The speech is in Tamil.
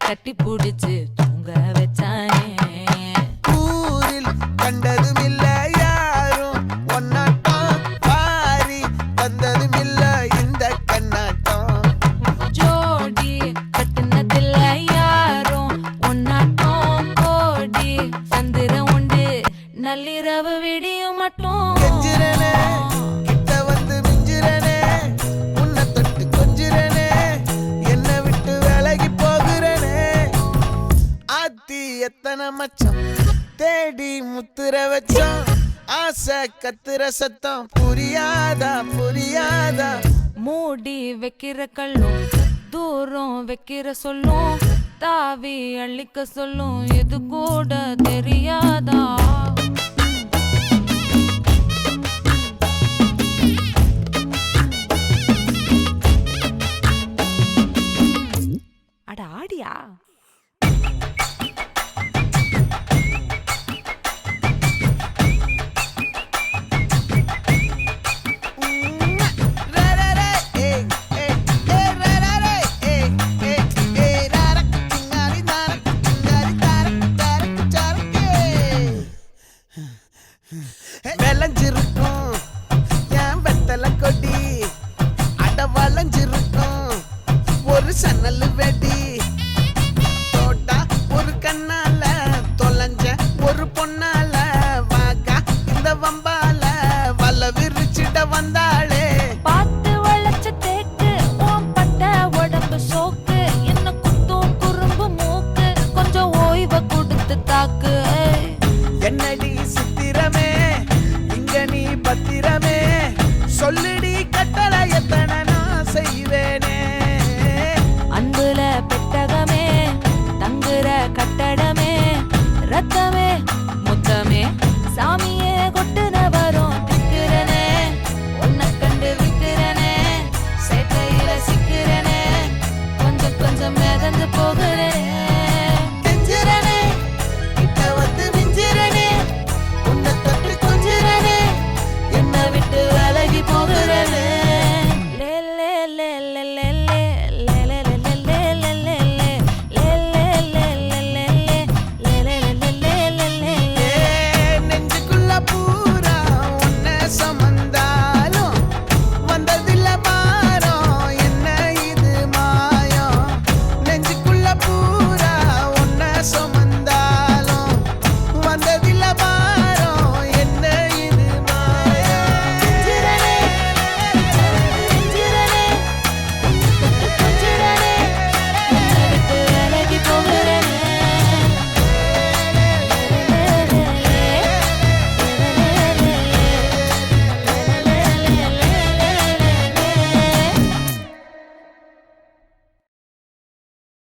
கட்டி புடிச்சு தூங்க வச்சானே. ஊரில் கண்டதும் இல்ல யாரும் ஒன்னாட்டம், பாரி வந்ததும் இல்ல இந்த கண்ணாட்டம். ஜோடி கட்டுனதில்ல யாரும் ஒன்னாட்டம், கோடி சந்திரம் உண்டு நள்ளிரவு விடியும் மட்டும். கெஞ்சிரனே கிட்ட வந்து மிஞ்சிரனே, உன்னை தொட்டு கொஞ்சிரனே, என்னை விட்டு விலகி போகிறனே. ஆத்தி எத்தனை மச்சம் தேடி முத்துற வச்சோம், ஆசை கத்துற சத்தம் புரியாதா புரியாதா. மூடி வைக்கிற கல்லும் தூரம் வைக்கிற சொல்லும், தாவி அள்ளிக்க சொல்லும் இது கூட தெரியாதா. அட ஆடியா. விளைஞ்சிருக்கும் என் வெத்தலை கொடி, அட வளைஞ்சிருக்கும் ஒரு சன்னல் வெடி. தோட்டா ஒரு கண்ணால தொலைஞ்ச ஒரு பொண்ணால, வாகா இந்த வம்பால வல விரிச்சிட வந்தாளே. பார்த்து வளைச்ச தேக்கு உன் பட்ட உடம்பு சோக்கு, என்ன குத்தும் குறும்பு மூக்கு கொஞ்சம் ஓய்வை கொடுத்து தாக்கு. என்னடி சித்திரமே இங்க நீ பத்திரமே, சொல்லுடி கட்டளை எத்தனை நான் செய்வேனே. அன்புல பெட்டகமே தங்குற கட்டடமே, ரத்தமே முத்தமே சாமியே கொட்டுன வரும் திக்கிறனே. உன்னை கண்டு விக்கிறனே, சேட்டையில சிக்கிறனே, கொஞ்சம் கொஞ்சம் மிதந்து போகிறேன்.